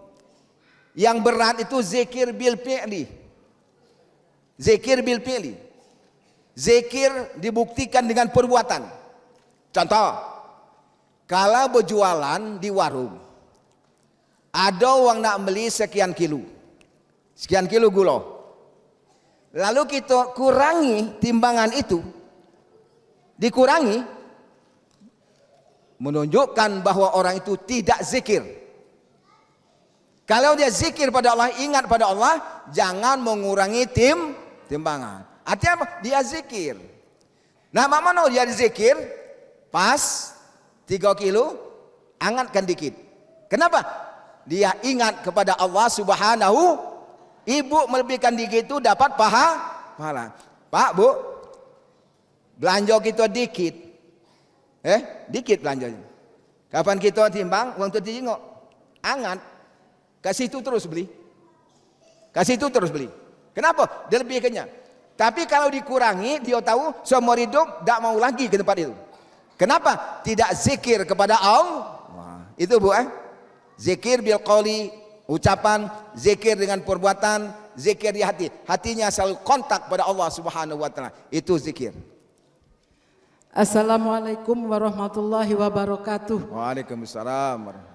Speaker 5: Yang berat itu zikir bil fi'li. Zikir bil fi'li. Zikir dibuktikan dengan perbuatan. Contoh, kalau berjualan di warung, ada orang nak beli sekian kilo gula. Lalu kita kurangi timbangan itu, dikurangi, menunjukkan bahwa orang itu tidak zikir. Kalau dia zikir pada Allah, ingat pada Allah, jangan mengurangi timbangan. Artinya apa? Dia zikir. Nah, mana dia zikir? Pas 3 kilo, angkatkan dikit. Kenapa? Dia ingat kepada Allah Subhanahu. Ibu melebihkan dikit itu dapat pahala. Pak, Bu, belanja kita dikit. Dikit belanjanya. Kapan kita timbang, uang itu tengok. Angat. Kasih itu terus beli. Kenapa? Dia lebih kenyang. Tapi kalau dikurangi, dia tahu seumur hidup tak mau lagi ke tempat itu. Kenapa? Tidak zikir kepada Allah. Itu Bu, zikir bil qauli, ucapan, zikir dengan perbuatan, zikir di hati. Hatinya selalu kontak pada Allah Subhanahu wa taala. Itu zikir.
Speaker 13: Assalamualaikum warahmatullahi wabarakatuh.
Speaker 5: Waalaikumsalam.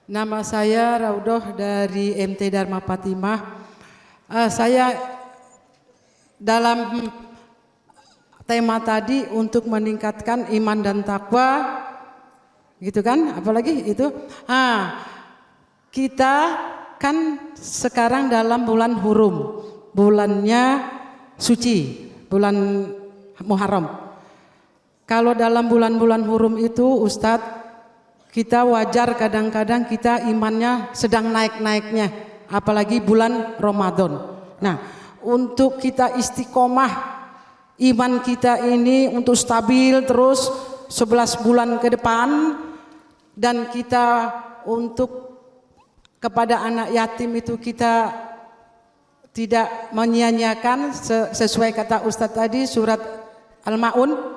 Speaker 13: Nama saya Raudoh dari MT Dharma Fatimah. Saya dalam tema tadi untuk meningkatkan iman dan takwa, gitu kan? Apalagi itu? Kita kan sekarang dalam bulan Hurum, bulannya suci, bulan Muharram. Kalau dalam bulan-bulan Hurum itu Ustadz, kita wajar kadang-kadang kita imannya sedang naik-naiknya, apalagi bulan Ramadan. Nah, untuk kita istiqomah iman kita ini untuk stabil terus 11 bulan ke depan, dan kita untuk kepada anak yatim itu kita tidak menyia-nyiakan sesuai kata Ustadz tadi surat Al-Maun.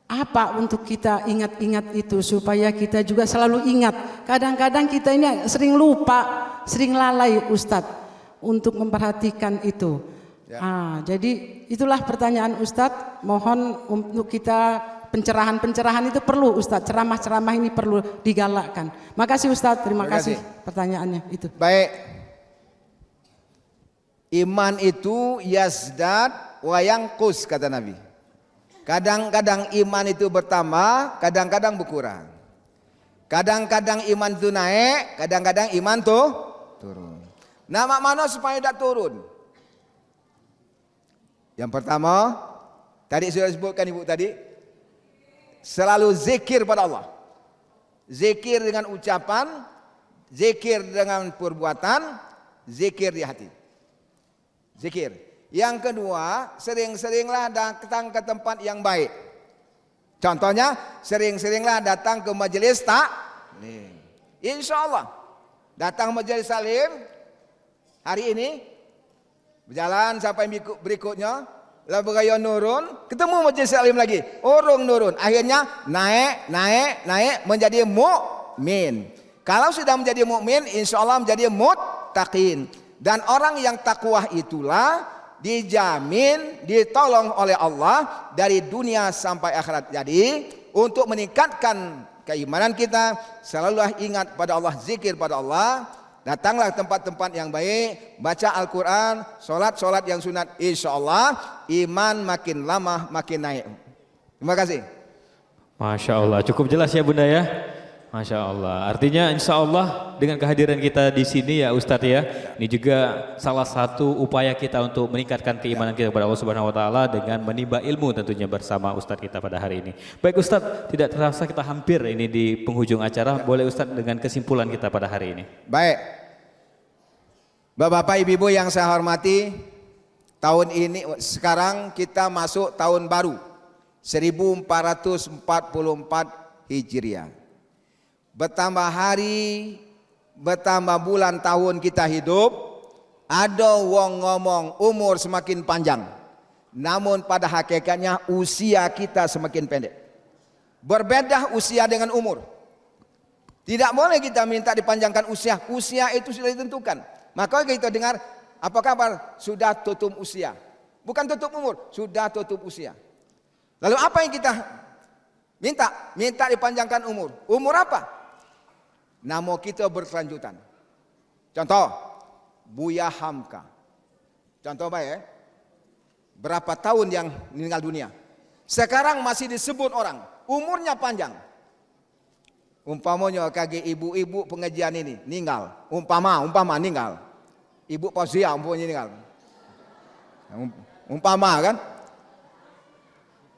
Speaker 13: Apa untuk kita ingat-ingat itu supaya kita juga selalu ingat. Kadang-kadang kita ini sering lupa, sering lalai Ustadz untuk memperhatikan itu. Jadi itulah pertanyaan Ustadz. Mohon untuk kita pencerahan-pencerahan itu perlu Ustadz. Ceramah-ceramah ini perlu digalakkan. Makasih Ustadz, terima kasih pertanyaannya itu.
Speaker 5: Baik. Iman itu yazdad wa yanqus kata Nabi. Kadang-kadang iman itu bertambah, kadang-kadang berkurang. Kadang-kadang iman itu naik, kadang-kadang iman itu turun. Nama mana supaya tidak turun? Yang pertama, tadi sudah disebutkan Ibu tadi, selalu zikir pada Allah. Zikir dengan ucapan, zikir dengan perbuatan, zikir di hati. Zikir. Yang kedua, sering-seringlah datang ke tempat yang baik. Contohnya, sering-seringlah datang ke majelis taklim. Insya Allah, datang majelis taklim hari ini, berjalan sampai berikutnya, lalu bergaya nurun, ketemu majelis taklim lagi, orang nurun, akhirnya naik menjadi mukmin. Kalau sudah menjadi mukmin, insya Allah menjadi muttaqin. Dan orang yang takwa itulah dijamin ditolong oleh Allah dari dunia sampai akhirat. Jadi untuk meningkatkan keimanan kita, selalulah ingat pada Allah, zikir pada Allah, Datanglah tempat-tempat yang baik, baca Al-Quran, solat yang sunat. Insya Allah iman makin lama makin naik. Terima kasih.
Speaker 2: Masya Allah, cukup jelas ya Bunda ya. Masya Allah, artinya insya Allah dengan kehadiran kita di sini ya Ustadz ya, ini juga salah satu upaya kita untuk meningkatkan keimanan kita kepada Allah Subhanahu Wa Taala dengan menimba ilmu tentunya bersama Ustadz kita pada hari ini. Baik Ustadz, tidak terasa kita hampir ini di penghujung acara, boleh Ustadz dengan kesimpulan kita pada hari ini.
Speaker 5: Baik, Bapak Ibu yang saya hormati, tahun ini sekarang kita masuk tahun baru 1444 Hijriah. Bertambah hari, bertambah bulan tahun kita hidup, ada wong ngomong umur semakin panjang. Namun pada hakikatnya usia kita semakin pendek. Berbeda usia dengan umur. Tidak boleh kita minta dipanjangkan usia. Usia itu sudah ditentukan. Maka kita dengar, apa kabar? Sudah tutup usia. Bukan tutup umur, sudah tutup usia. Lalu apa yang kita minta? Minta dipanjangkan umur. Umur apa? Nama kita berkelanjutan. Contoh, Buya Hamka. Contoh baik, berapa tahun yang meninggal dunia. Sekarang masih disebut orang, umurnya panjang. Umpamanya kaki ibu-ibu pengajian ini meninggal. Umpama meninggal. Ibu Fauzia umpamanya meninggal. Umpama kan.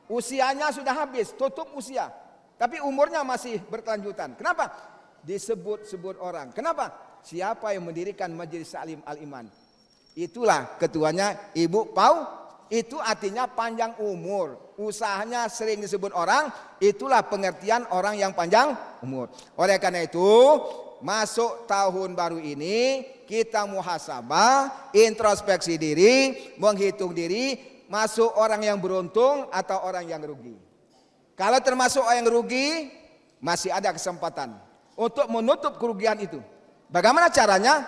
Speaker 5: Usianya sudah habis, tutup usia. Tapi umurnya masih berkelanjutan. Kenapa? Disebut-sebut orang. Kenapa? Siapa yang mendirikan Majelis Ta'lim Al-Iman? Itulah ketuanya Ibu Pau. Itu artinya panjang umur. Usahanya sering disebut orang. Itulah pengertian orang yang panjang umur. Oleh karena itu, masuk tahun baru ini kita muhasabah, introspeksi diri, menghitung diri, masuk orang yang beruntung atau orang yang rugi. Kalau termasuk orang yang rugi, masih ada kesempatan untuk menutup kerugian itu. Bagaimana caranya?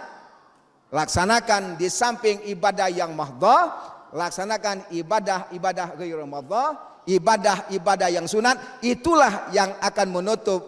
Speaker 5: Laksanakan di samping ibadah yang mahdhah, laksanakan ibadah-ibadah ghairu mahdhah, ibadah-ibadah yang sunat. Itulah yang akan menutup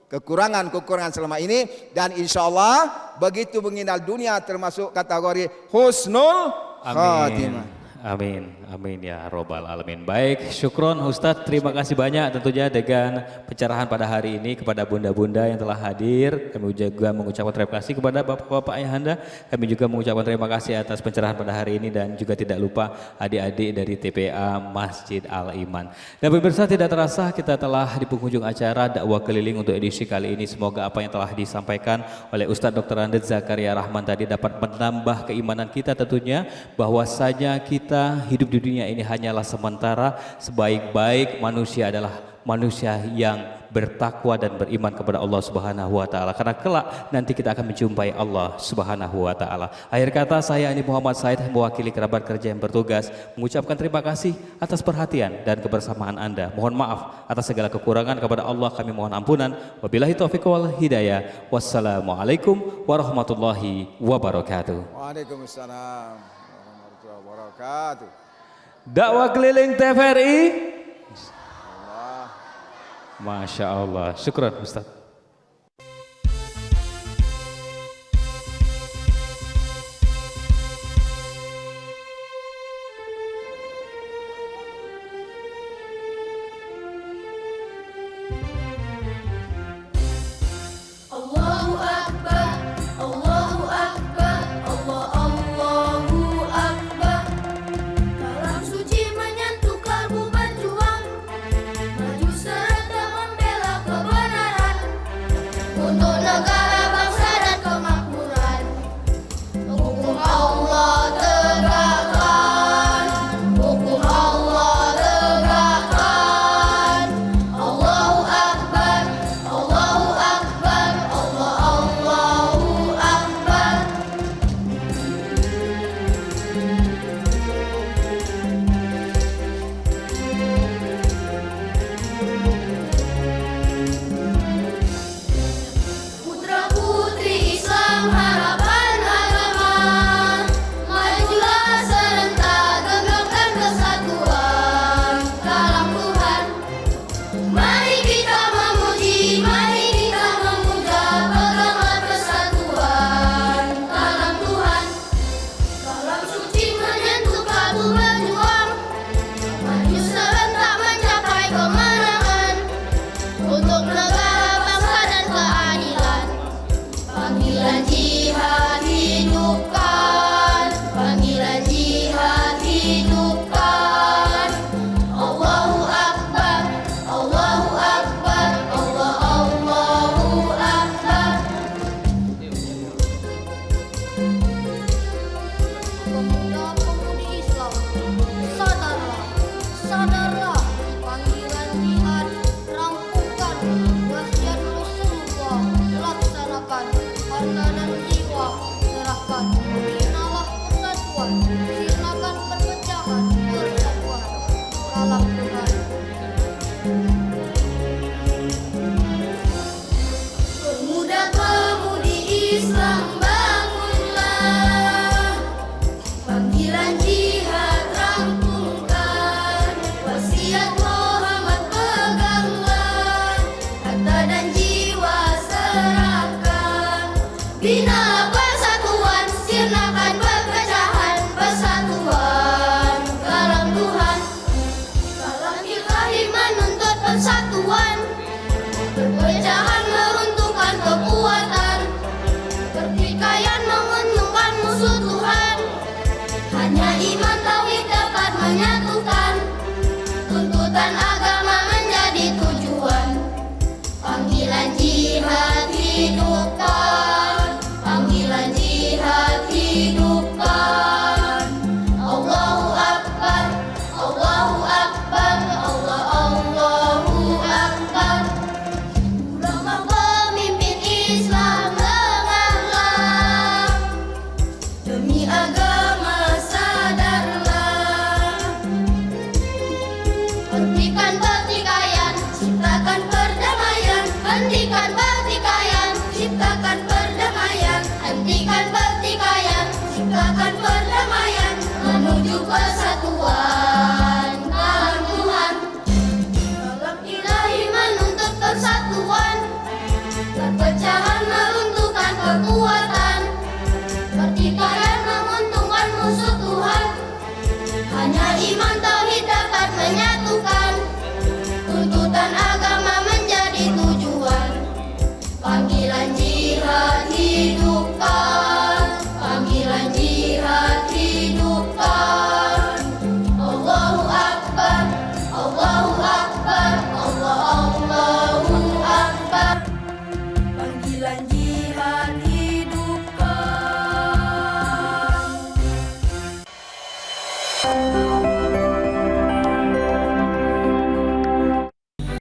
Speaker 5: kekurangan-kekurangan selama ini. Dan insya Allah begitu mengenal dunia termasuk kategori husnul khatimah.
Speaker 2: Amin, amin ya robbal alamin. Baik, syukron Ustadz, terima kasih banyak tentunya dengan pencerahan pada hari ini kepada bunda-bunda yang telah hadir. Kami juga mengucapkan terima kasih kepada bapak-bapak ayahanda. Kami juga mengucapkan terima kasih atas pencerahan pada hari ini dan juga tidak lupa adik-adik dari TPA Masjid Al-Iman. Dan pemirsa, tidak terasa kita telah di penghujung acara dakwah keliling untuk edisi kali ini. Semoga apa yang telah disampaikan oleh Ustadz Dr. Andes Zakaria Rahman tadi dapat menambah keimanan kita tentunya bahwasanya kita hidup di dunia ini hanyalah sementara. Sebaik-baik manusia adalah manusia yang bertakwa dan beriman kepada Allah Subhanahu wa taala, karena kelak nanti kita akan menjumpai Allah Subhanahu wa taala. Akhir kata, saya Ani Muhammad Said mewakili kerabat kerja yang bertugas mengucapkan terima kasih atas perhatian dan kebersamaan Anda. Mohon maaf atas segala kekurangan, kepada Allah kami mohon ampunan. Wabillahi taufiq wal hidayah. Wassalamualaikum warahmatullahi wabarakatuh.
Speaker 5: Waalaikumsalam.
Speaker 2: Dakwah keliling TVRI. Masya Allah. Syukran Ustaz.
Speaker 3: Allahu Akbar, Allahu Akbar, Allahu Akbar. Kalam suci menyentuh kalbu berjuang, maju serta membela kebenaran. persatuan. Perpecahan meruntuhkan kekuatan, pertikaian menguntungkan musuh Tuhan. Hanya iman tauhid dapat menyatukan, tuntutan agama menjadi tujuan. Panggilan jihad hidupkan, panggilan jihad hidupkan. Allahu Akbar, Allahu Akbar, Allahu Akbar. Ulama pemimpin Islam dengarlah, demi agama sadarlah. Hentikan pertikaian, ciptakan perdamaian. Hentikan pertikaian, ciptakan perdamaian. Hentikan pertikaian, ciptakan perdamaian. Menuju persatuan kalam Tuhan. Kalam ilahi menuntut persatuan. Perpecahan meruntuhkan kekuatan, pertikaian menguntungkan musuh Tuhan. Hanya iman